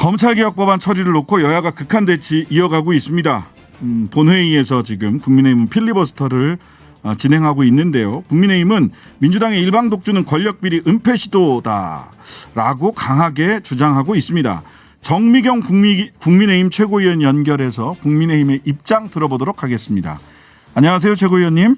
검찰개혁법안 처리를 놓고 여야가 극한 대치 이어가고 있습니다. 본회의에서 지금 국민의힘은 필리버스터를 진행하고 있는데요. 국민의힘은 민주당의 일방 독주는 권력비리 은폐 시도다라고 강하게 주장하고 있습니다. 정미경 국민의힘 최고위원 연결해서 국민의힘의 입장 들어보도록 하겠습니다. 안녕하세요, 최고위원님.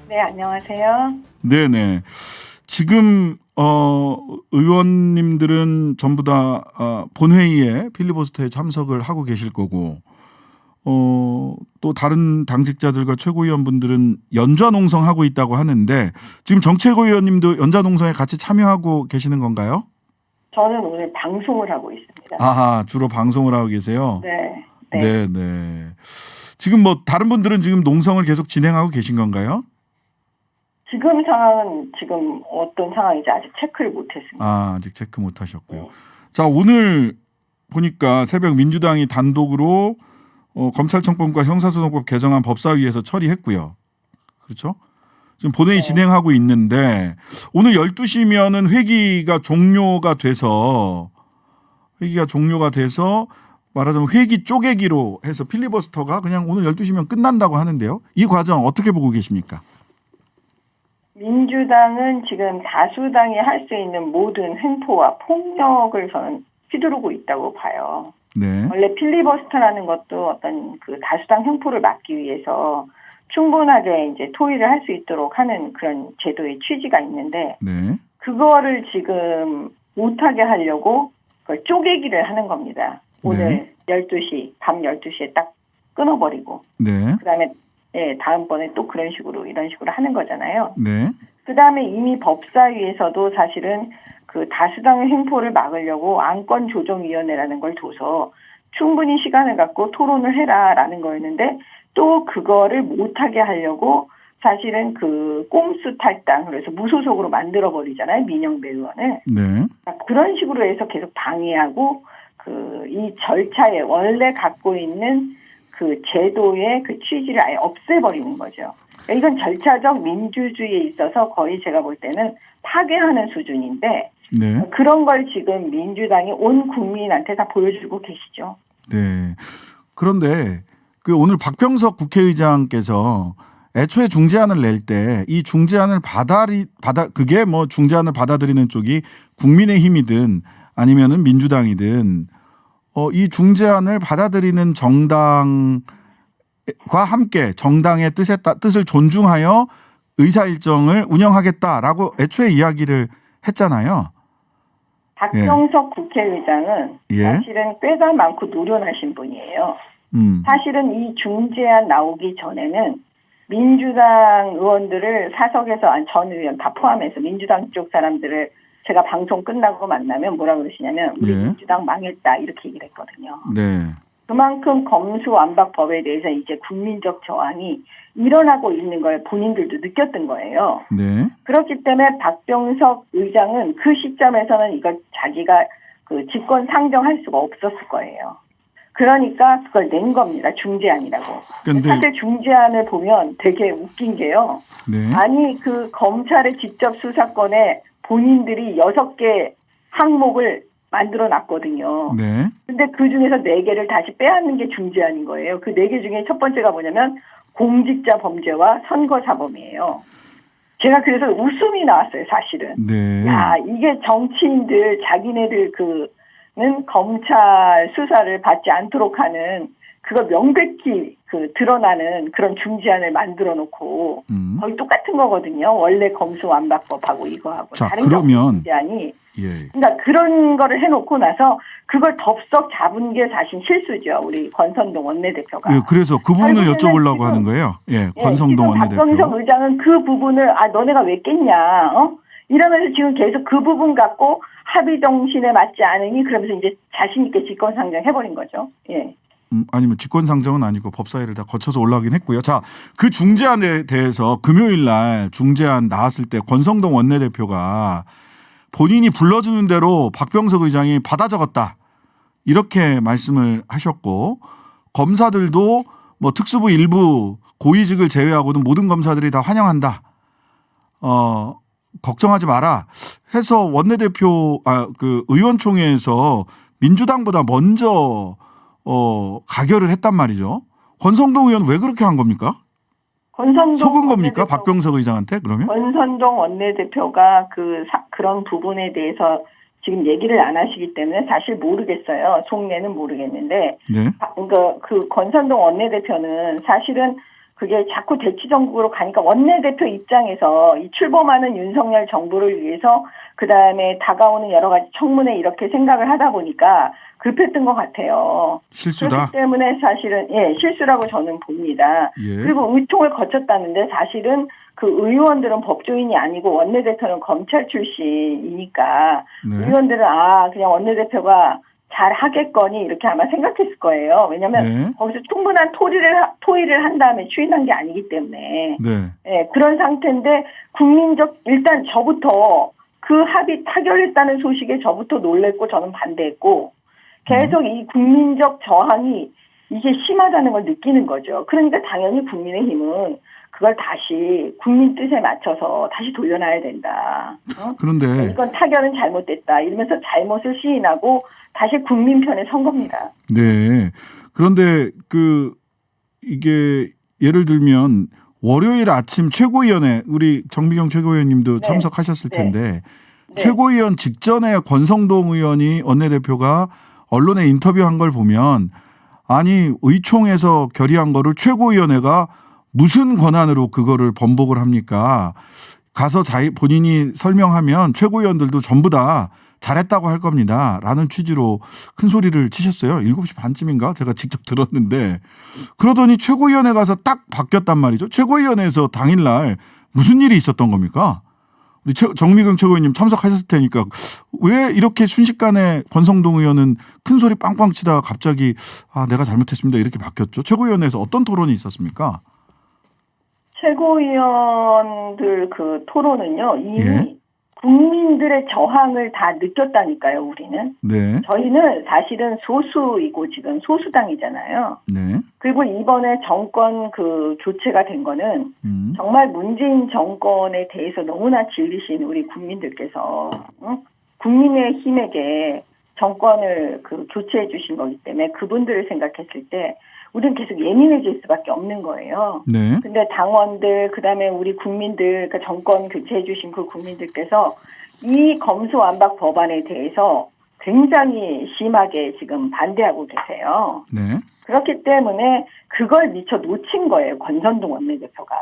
네, 안녕하세요. 네네. 지금 의원님들은 전부 다 본회의에 필리버스터에 참석을 하고 계실 거고 또 다른 당직자들과 최고위원분들은 연좌농성하고 있다고 하는데 지금 정최고위원님도 연좌농성에 같이 참여하고 계시는 건가요? 저는 오늘 방송을 하고 있습니다. 아하, 주로 방송을 하고 계세요? 네. 네. 지금 뭐 다른 분들은 지금 농성을 계속 진행하고 계신 건가요? 지금 상황은 지금 어떤 상황인지 아직 체크를 못했습니다. 아직 체크 못하셨고요. 자, 오늘 보니까 새벽 민주당이 단독으로 검찰청법과 형사소송법 개정안 법사위에서 처리했고요. 그렇죠? 지금 본회의 진행하고 있는데 오늘 12시면은 회기가 종료가 돼서 말하자면 회기 쪼개기로 해서 필리버스터가 그냥 오늘 12시면 끝난다고 하는데요. 이 과정 어떻게 보고 계십니까? 민주당은 지금 다수당이 할 수 있는 모든 횡포와 폭력을 저는 휘두르고 있다고 봐요. 네. 원래 필리버스터라는 것도 어떤 그 다수당 횡포를 막기 위해서 충분하게 이제 토의를 할 수 있도록 하는 그런 제도의 취지가 있는데 네. 그거를 지금 못하게 하려고 그걸 쪼개기를 하는 겁니다. 오늘 12시, 밤 12시에 딱 끊어버리고 네. 그다음에 다음번에 또 이런 식으로 하는 거잖아요. 네. 그다음에 이미 법사위에서도 사실은 그 다수당의 횡포를 막으려고 안건조정위원회라는 걸 둬서 충분히 시간을 갖고 토론을 해라라는 거였는데 또 그거를 못하게 하려고 사실은 그 꼼수 탈당 그래서 무소속으로 만들어버리잖아요. 민영배 의원을. 네. 그런 식으로 해서 계속 방해하고 이 절차에 원래 갖고 있는 그 제도의 그 취지를 아예 없애버리는 거죠. 그러니까 이건 절차적 민주주의에 있어서 거의 제가 볼 때는 파괴하는 수준인데 네. 그런 걸 지금 민주당이 온 국민한테 다 보여주고 계시죠. 네. 그런데 그 오늘 박병석 국회의장께서 애초에 중재안을 낼 때 이 중재안을 그게 뭐 중재안을 받아들이는 쪽이 국민의힘이든 아니면은 민주당이든 이 중재안을 받아들이는 정당과 함께 정당의 뜻을 존중하여 의사 일정을 운영하겠다라고 애초에 이야기를 했잖아요. 박병석 국회의장은 예. 사실은 꾀가 많고 노련하신 분이에요. 사실은 이 중재안 나오기 전에는 민주당 의원들을 사석에서 전 의원 다 포함해서 민주당 쪽 사람들을 제가 방송 끝나고 만나면 뭐라 그러시냐면 우리 민주당 망했다 이렇게 얘기를 했거든요. 네. 그만큼 검수완박법에 대해서 이제 국민적 저항이 일어나고 있는 걸 본인들도 느꼈던 거예요. 네. 그렇기 때문에 박병석 의장은 그 시점에서는 이걸 자기가 그 직권 상정할 수가 없었을 거예요. 그러니까 그걸 낸 겁니다. 중재안이라고. 근데 사실 중재안을 보면 되게 웃긴 게요. 네. 아니 그 검찰의 직접 수사권에 본인들이 6개 항목을 만들어 놨거든요. 네. 근데 그 중에서 4개를 다시 빼앗는 게 중재안인 거예요. 그 4개 중에 첫 번째가 뭐냐면 공직자 범죄와 선거사범이에요. 제가 그래서 웃음이 나왔어요, 사실은. 네. 야, 이게 정치인들 자기네들 는 검찰 수사를 받지 않도록 하는 그거 명백히 드러나는 그런 중재안을 만들어 놓고 거의 똑같은 거거든요. 원래 검수완박법하고 이거하고 자, 다른 그러면 중재안이 그러니까 그런 거를 해놓고 나서 그걸 덥석 잡은 게 사실 실수죠. 우리 권선동 원내대표가. 예, 그래서 그 부분을 여쭤보려고 하는 거예요. 권성동 원내대표. 박병석 의장은 그 부분을 너네가 왜 깼냐, 이러면서 지금 계속 그 부분 갖고 합의 정신에 맞지 않으니 그러면서 이제 자신 있게 직권상정 해버린 거죠. 예. 아니면 직권상정은 아니고 법사위를 다 거쳐서 올라가긴 했고요. 자, 그 중재안에 대해서 금요일 날 중재안 나왔을 때 권성동 원내대표가 본인이 불러주는 대로 박병석 의장이 받아 적었다. 이렇게 말씀을 하셨고 검사들도 뭐 특수부 일부 고위직을 제외하고는 모든 검사들이 다 환영한다. 걱정하지 마라 해서 원내대표 그 의원총회에서 민주당보다 먼저 가결을 했단 말이죠. 권성동 의원 왜 그렇게 한 겁니까? 속은 겁니까? 박병석 의장한테 그러면? 권선동 원내대표가 그런 부분에 대해서 지금 얘기를 안 하시기 때문에 사실 모르겠어요. 속내는 모르겠는데, 네. 그러니까 그 권선동 원내대표는 사실은 그게 자꾸 대치정국으로 가니까 원내대표 입장에서 이 출범하는 윤석열 정부를 위해서 그 다음에 다가오는 여러 가지 청문회 이렇게 생각을 하다 보니까 급했던 것 같아요. 실수다. 그렇기 때문에 사실은 실수라고 저는 봅니다. 예. 그리고 의총을 거쳤다는데 사실은 그 의원들은 법조인이 아니고 원내대표는 검찰 출신이니까 네. 의원들은 그냥 원내대표가 잘 하겠거니 이렇게 아마 생각했을 거예요. 왜냐하면 네. 거기서 충분한 토의를 한 다음에 추인한 게 아니기 때문에 네. 그런 상태인데 일단 저부터 그 합의 타결했다는 소식에 저부터 놀랬고 저는 반대했고 계속 이 국민적 저항이 이게 심하다는 걸 느끼는 거죠. 그러니까 당연히 국민의힘은 그걸 다시 국민 뜻에 맞춰서 다시 돌려놔야 된다. 그런데 이건 타결은 잘못됐다. 이러면서 잘못을 시인하고 다시 국민 편에 선 겁니다. 네. 그런데 이게 예를 들면 월요일 아침 최고위원회 우리 정미경 최고위원님도 네. 참석하셨을 텐데 네. 최고위원 직전에 권성동 의원이 원내대표가 언론에 인터뷰한 걸 보면 아니 의총에서 결의한 거를 최고위원회가 무슨 권한으로 그거를 번복을 합니까? 가서 본인이 설명하면 최고위원들도 전부 다 잘했다고 할 겁니다. 라는 취지로 큰 소리를 치셨어요. 7시 반쯤인가? 제가 직접 들었는데 그러더니 최고위원회 가서 딱 바뀌었단 말이죠. 최고위원회에서 당일날 무슨 일이 있었던 겁니까? 우리 정미경 최고위원님 참석하셨을 테니까 왜 이렇게 순식간에 권성동 의원은 큰 소리 빵빵 치다가 갑자기 내가 잘못했습니다. 이렇게 바뀌었죠. 최고위원회에서 어떤 토론이 있었습니까? 최고위원들 그 토론은요. 이미 국민들의 저항을 다 느꼈다니까요. 우리는. 네. 저희는 사실은 소수이고 지금 소수당이잖아요. 네. 그리고 이번에 정권 교체가 된 거는 정말 문재인 정권에 대해서 너무나 질리신 우리 국민들께서 국민의힘에게 정권을 교체해 주신 거기 때문에 그분들을 생각했을 때 우리는 계속 예민해질 수밖에 없는 거예요. 네. 근데 당원들, 그 다음에 우리 국민들, 그러니까 정권 교체해 주신 그 국민들께서 이 검수완박 법안에 대해서 굉장히 심하게 지금 반대하고 계세요. 네. 그렇기 때문에 그걸 미처 놓친 거예요. 권선동 원내대표가.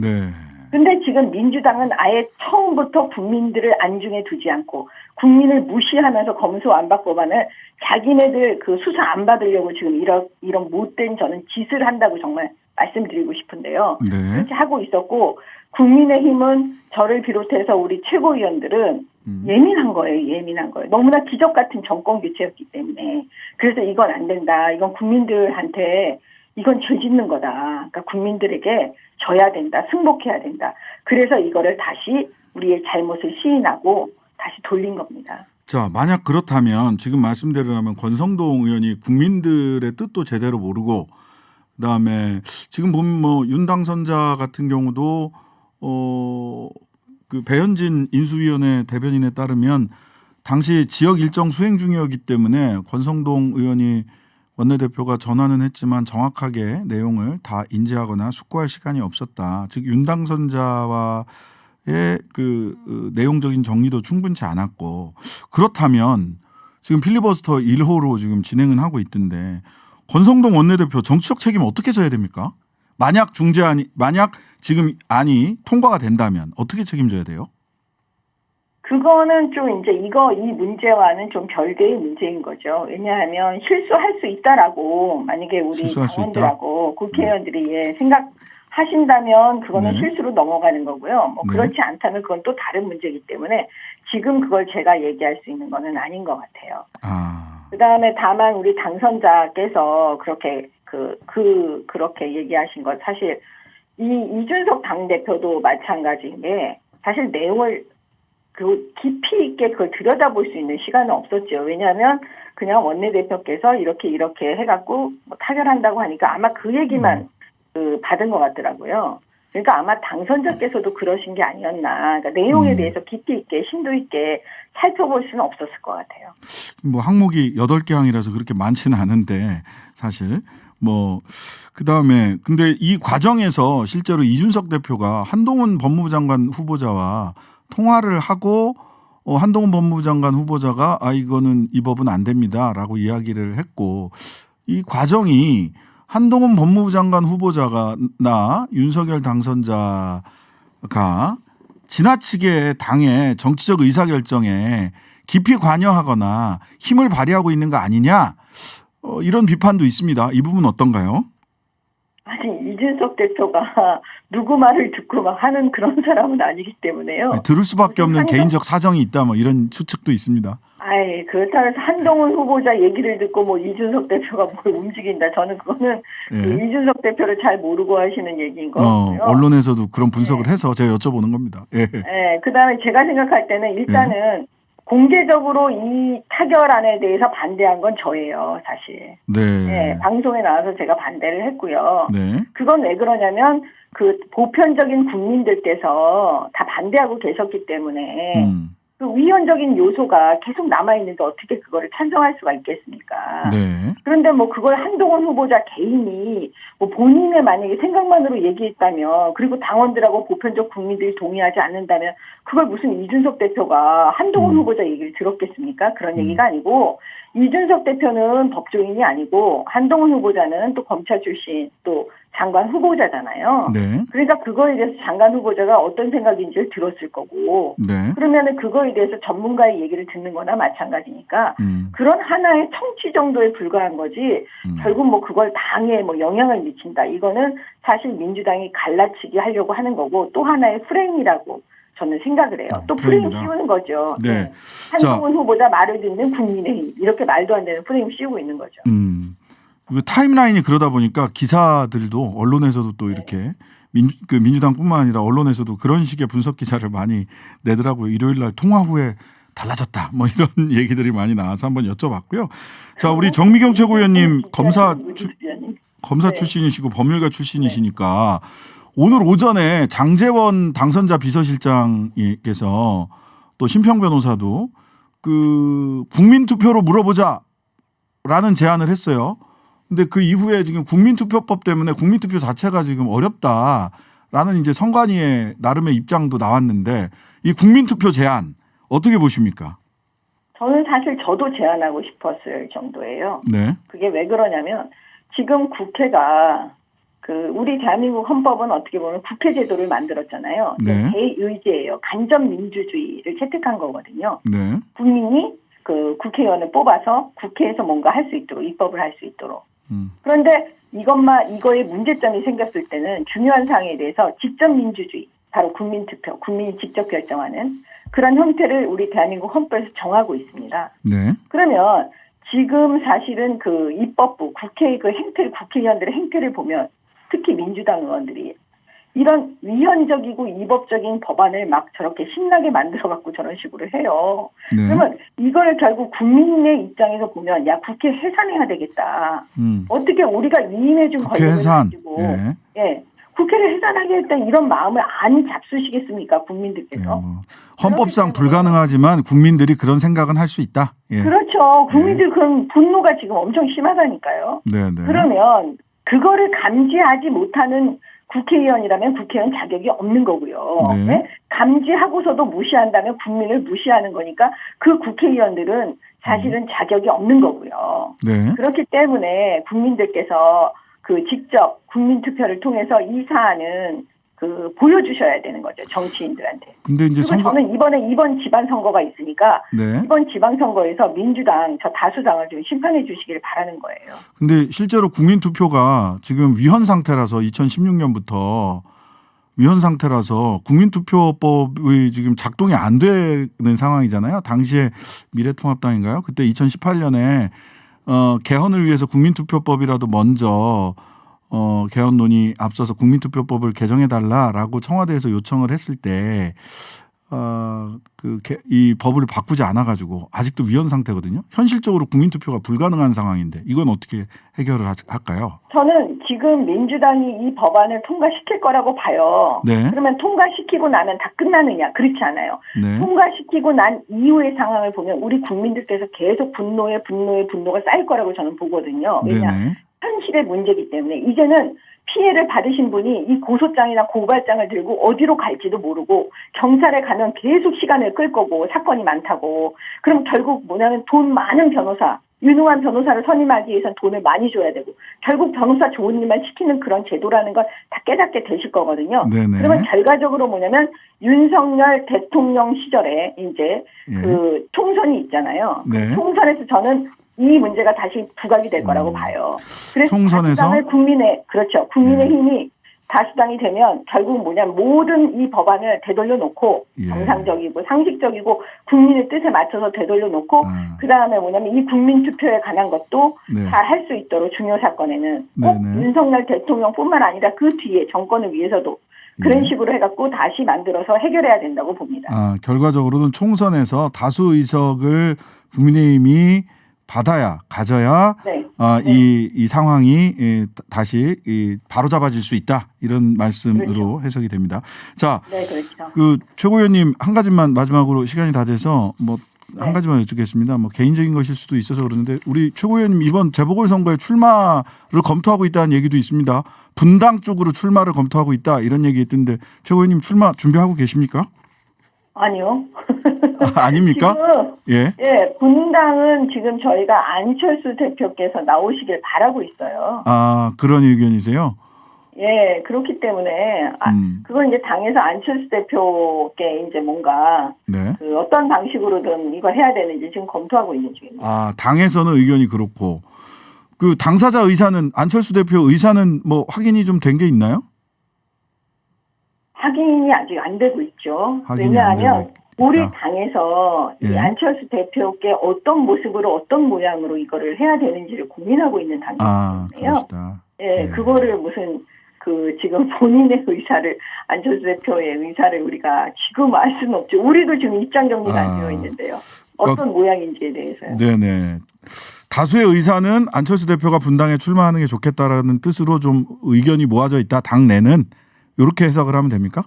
네. 근데 지금 민주당은 아예 처음부터 국민들을 안중에 두지 않고 국민을 무시하면서 검수완박 법안을 자기네들 수사 안 받으려고 지금 이런 못된 저는 짓을 한다고 정말 말씀드리고 싶은데요. 네. 그렇게 하고 있었고 국민의힘은 저를 비롯해서 우리 최고위원들은 예민한 거예요. 너무나 기적 같은 정권 교체였기 때문에. 그래서 이건 안 된다. 이건 국민들한테 이건 죄 짓는 거다. 그러니까 국민들에게 져야 된다. 승복해야 된다. 그래서 이거를 다시 우리의 잘못을 시인하고 다시 돌린 겁니다. 자, 만약 그렇다면 지금 말씀대로라면 권성동 의원이 국민들의 뜻도 제대로 모르고 그다음에 지금 보면 윤 당선자 같은 경우도 배현진 인수위원회 대변인에 따르면 당시 지역 일정 수행 중이었기 때문에 권성동 의원이 원내대표가 전화는 했지만 정확하게 내용을 다 인지하거나 숙고할 시간이 없었다. 즉 윤 당선자와의 내용적인 정리도 충분치 않았고 그렇다면 지금 필리버스터 1호로 지금 진행은 하고 있던데 권성동 원내대표 정치적 책임 어떻게 져야 됩니까? 만약 지금 안이 통과가 된다면 어떻게 책임져야 돼요? 그거는 좀 이제 이 문제와는 좀 별개의 문제인 거죠. 왜냐하면 실수할 수 있다라고 만약에 우리 당원들하고 국회의원들이 생각하신다면 그거는 실수로 넘어가는 거고요. 그렇지 않다면 그건 또 다른 문제이기 때문에 지금 그걸 제가 얘기할 수 있는 거는 아닌 것 같아요. 그다음에 다만 우리 당선자께서 그렇게 그렇게 얘기하신 것 사실 이준석 당대표도 마찬가지인 게 사실 내용을 깊이 있게 그걸 들여다볼 수 있는 시간은 없었죠. 왜냐하면 그냥 원내대표께서 이렇게 해갖고 타결한다고 하니까 아마 그 얘기만 받은 것 같더라고요. 그러니까 아마 당선자께서도 그러신 게 아니었나. 그러니까 내용에 대해서 깊이 있게 심도 있게 살펴볼 수는 없었을 것 같아요. 뭐 항목이 8개 항이라서 그렇게 많지는 않은데 사실 뭐 그다음에 근데 이 과정에서 실제로 이준석 대표가 한동훈 법무부 장관 후보자와 통화를 하고 한동훈 법무부 장관 후보자가 이거는 이 법은 안 됩니다라고 이야기를 했고 이 과정이 한동훈 법무부 장관 후보자가 나 윤석열 당선자가 지나치게 당의 정치적 의사결정에 깊이 관여하거나 힘을 발휘하고 있는 거 아니냐 이런 비판도 있습니다. 이 부분 어떤가요? 아니 이준석 대표가 누구 말을 듣고 막 하는 그런 사람은 아니기 때문에요. 들을 수밖에 없는 개인적 사정이 있다 뭐 이런 추측도 있습니다. 아이 그렇다고 해서 한동훈 후보자 얘기를 듣고 뭐 이준석 대표가 뭘 움직인다. 저는 그거는 예. 그 이준석 대표를 잘 모르고 하시는 얘기인 거고요. 언론에서도 그런 분석을 네. 해서 제가 여쭤보는 겁니다. 예. 네, 그다음에 제가 생각할 때는 일단은 공개적으로 이 타결안에 대해서 반대한 건 저예요, 사실. 네. 네, 방송에 나와서 제가 반대를 했고요. 네. 그건 왜 그러냐면 그 보편적인 국민들께서 다 반대하고 계셨기 때문에 그 위헌적인 요소가 계속 남아있는데 어떻게 그거를 찬성할 수가 있겠습니까? 네. 그런데 뭐 그걸 한동훈 후보자 개인이 뭐 본인의 만약에 생각만으로 얘기했다면 그리고 당원들하고 보편적 국민들이 동의하지 않는다면 그걸 무슨 이준석 대표가 한동훈 후보자 얘기를 들었겠습니까? 그런 얘기가 아니고 이준석 대표는 법조인이 아니고 한동훈 후보자는 또 검찰 출신 또 장관 후보자잖아요. 네. 그러니까 그거에 대해서 장관 후보자가 어떤 생각인지를 들었을 거고 네. 그러면은 그거에 대해서 전문가의 얘기를 듣는 거나 마찬가지니까 그런 하나의 청취 정도에 불과한 거지 결국 뭐 그걸 당에 뭐 영향을 미친다. 이거는 사실 민주당이 갈라치기 하려고 하는 거고 또 하나의 프레임이라고 저는 생각을 해요. 또 프레임 프레임이다. 씌우는 거죠. 네. 한동훈 후보자 말을 듣는 국민의힘 이렇게 말도 안 되는 프레임 씌우고 있는 거죠. 타임라인이 그러다 보니까 기사들도 언론에서도 또 이렇게 민주당뿐만 아니라 언론에서도 그런 식의 분석 기사를 많이 내더라고요. 일요일 날 통화 후에 달라졌다. 뭐 이런 얘기들이 많이 나와서 한번 여쭤봤고요. 자, 우리 정미경 최고위원님 검사 네. 출신이시고 법률가 출신이시니까 오늘 오전에 장제원 당선자 비서실장께서 또 심평 변호사도 그 국민투표로 물어보자라는 제안을 했어요. 근데 그 이후에 지금 국민투표법 때문에 국민투표 자체가 지금 어렵다라는 이제 선관위의 나름의 입장도 나왔는데 이 국민투표 제안 어떻게 보십니까? 저는 사실 저도 제안하고 싶었을 정도예요. 네. 그게 왜 그러냐면 지금 국회가 그 우리 대한민국 헌법은 어떻게 보면 국회 제도를 만들었잖아요. 네. 대의제예요. 간접 민주주의를 채택한 거거든요. 네. 국민이 그 국회의원을 뽑아서 국회에서 뭔가 할 수 있도록 입법을 할 수 있도록. 그런데 이거에 문제점이 생겼을 때는 중요한 사항에 대해서 직접 민주주의, 바로 국민투표, 국민이 직접 결정하는 그런 형태를 우리 대한민국 헌법에서 정하고 있습니다. 네. 그러면 지금 사실은 그 입법부, 국회의 그 행태를, 국회의원들의 행태를 보면 특히 민주당 의원들이 이런 위헌적이고 위법적인 법안을 막 저렇게 신나게 만들어갖고 저런 식으로 해요. 네. 그러면 이걸 결국 국민의 입장에서 보면 야 국회 해산해야 되겠다. 어떻게 우리가 위임해준 국회 권력을 해산. 가지고 국회를 해산하겠다 이런 마음을 안 잡수시겠습니까 국민들께서. 뭐 헌법상 불가능하지만 국민들이 그런 생각은 할 수 있다. 예. 그렇죠. 국민들 그런 분노가 지금 엄청 심하다니까요. 네. 그러면 그거를 감지하지 못하는 국회의원이라면 국회의원 자격이 없는 거고요. 네. 감지하고서도 무시한다면 국민을 무시하는 거니까 그 국회의원들은 사실은 자격이 없는 거고요. 네. 그렇기 때문에 국민들께서 그 직접 국민투표를 통해서 이 사안은 그 보여주셔야 되는 거죠. 정치인들한테. 근데 이제 그리고 저는 이번 지방선거가 있으니까 네. 이번 지방선거에서 민주당 저 다수당을 좀 심판해 주시기를 바라는 거예요. 근데 실제로 국민투표가 지금 위헌 상태라서 2016년부터 위헌 상태라서 국민투표법이 지금 작동이 안 되는 상황이잖아요. 당시에 미래통합당인가요? 그때 2018년에 개헌을 위해서 국민투표법이라도 먼저 개헌론이 앞서서 국민투표법을 개정해달라라고 청와대에서 요청을 했을 때 이 법을 바꾸지 않아가지고 아직도 위헌 상태거든요. 현실적으로 국민투표가 불가능한 상황인데 이건 어떻게 해결을 할까요? 저는 지금 민주당이 이 법안을 통과시킬 거라고 봐요. 네. 그러면 통과시키고 나면 다 끝나느냐? 그렇지 않아요. 네. 통과시키고 난 이후의 상황을 보면 우리 국민들께서 계속 분노가 쌓일 거라고 저는 보거든요. 왜냐? 네네. 현실의 문제이기 때문에 이제는 피해를 받으신 분이 이 고소장이나 고발장을 들고 어디로 갈지도 모르고 경찰에 가면 계속 시간을 끌 거고 사건이 많다고. 그럼 결국 뭐냐면 돈 많은 변호사, 유능한 변호사를 선임하기 위해서는 돈을 많이 줘야 되고 결국 변호사 좋은 일만 시키는 그런 제도라는 걸 다 깨닫게 되실 거거든요. 네네. 그러면 결과적으로 뭐냐면 윤석열 대통령 시절에 이제 그 총선이 있잖아요. 네. 총선에서 저는 이 문제가 다시 부각이 될 거라고 봐요. 그래서 총선에서? 다수당을 국민의힘이 다수당이 되면 결국 뭐냐면 모든 이 법안을 되돌려 놓고 정상적이고 상식적이고 국민의 뜻에 맞춰서 되돌려 놓고 그다음에 뭐냐면 이 국민 투표에 관한 것도 잘 할 수 있도록 중요 사건에는 꼭 윤석열 대통령뿐만 아니라 그 뒤에 정권을 위해서도 그런 식으로 해갖고 다시 만들어서 해결해야 된다고 봅니다. 결과적으로는 총선에서 다수 의석을 국민의힘이 가져야 이 상황이 다시 바로잡아질 수 있다 이런 말씀으로 그렇죠. 해석이 됩니다. 자, 네, 그렇죠. 그 최고위원님 한 가지만 마지막으로 시간이 다 돼서 한 가지만 여쭙겠습니다. 개인적인 것일 수도 있어서 그러는데 우리 최고위원님 이번 재보궐선거에 출마를 검토하고 있다는 얘기도 있습니다. 분당 쪽으로 출마를 검토하고 있다 이런 얘기 있던데 최고위원님 출마 준비하고 계십니까? 아니요. 아닙니까? 지금, 분당은 지금 저희가 안철수 대표께서 나오시길 바라고 있어요. 그런 의견이세요? 예, 그렇기 때문에 그건 이제 당에서 안철수 대표께 이제 뭔가 그 어떤 방식으로든 이걸 해야 되는지 지금 검토하고 있는 중입니다. 당에서는 의견이 그렇고 그 당사자 의사는 안철수 대표 의사는 확인이 좀 된 게 있나요? 확인이 아직 안 되고 있죠. 왜냐하면 우리 당에서 이 안철수 대표께 어떤 모습으로 어떤 모양으로 이거를 해야 되는지를 고민하고 있는 단계인데요. 그거를 무슨 지금 본인의 의사를 안철수 대표의 의사를 우리가 지금 알 수는 없죠. 우리도 지금 입장 정리가 안 되어 있는데요. 어떤 모양인지에 대해서요. 네네. 다수의 의사는 안철수 대표가 분당에 출마하는 게 좋겠다라는 뜻으로 좀 의견이 모아져 있다. 당 내는 이렇게 해석을 하면 됩니까?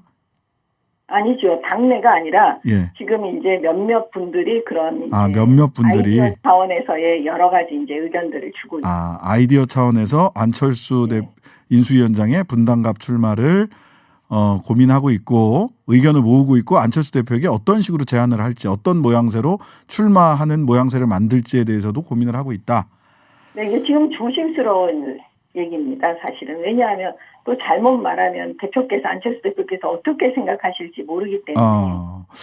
아니죠. 당내가 아니라 지금 이제 몇몇 분들이 그런 몇몇 분들이 아이디어 차원에서의 여러 가지 이제 의견들을 주고 있습니다. 아이디어 차원에서 안철수 인수위원장의 분당갑 출마를 고민하고 있고 의견을 모으고 있고 안철수 대표에게 어떤 식으로 제안을 할지 어떤 모양새로 출마하는 모양새를 만들지에 대해서도 고민을 하고 있다. 네, 이게 지금 조심스러운 얘기입니다. 사실은. 왜냐하면 또 잘못 말하면 안철수 대표께서 어떻게 생각하실지 모르기 때문에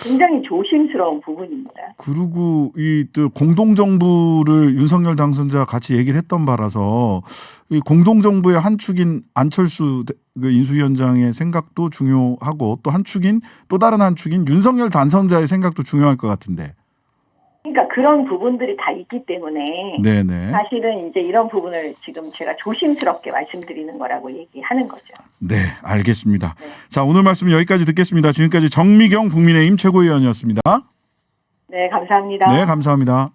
굉장히 조심스러운 부분입니다. 그리고 또 공동정부를 윤석열 당선자가 같이 얘기를 했던 바라서 이 공동정부의 한 축인 안철수 인수위원장의 생각도 중요하고 또 다른 한 축인 윤석열 당선자의 생각도 중요할 것 같은데. 그러니까 그런 부분들이 다 있기 때문에 사실은 이제 이런 부분을 지금 제가 조심스럽게 말씀드리는 거라고 얘기하는 거죠. 네, 알겠습니다. 자, 오늘 말씀 여기까지 듣겠습니다. 지금까지 정미경 국민의힘 최고위원이었습니다. 네, 감사합니다. 네, 감사합니다.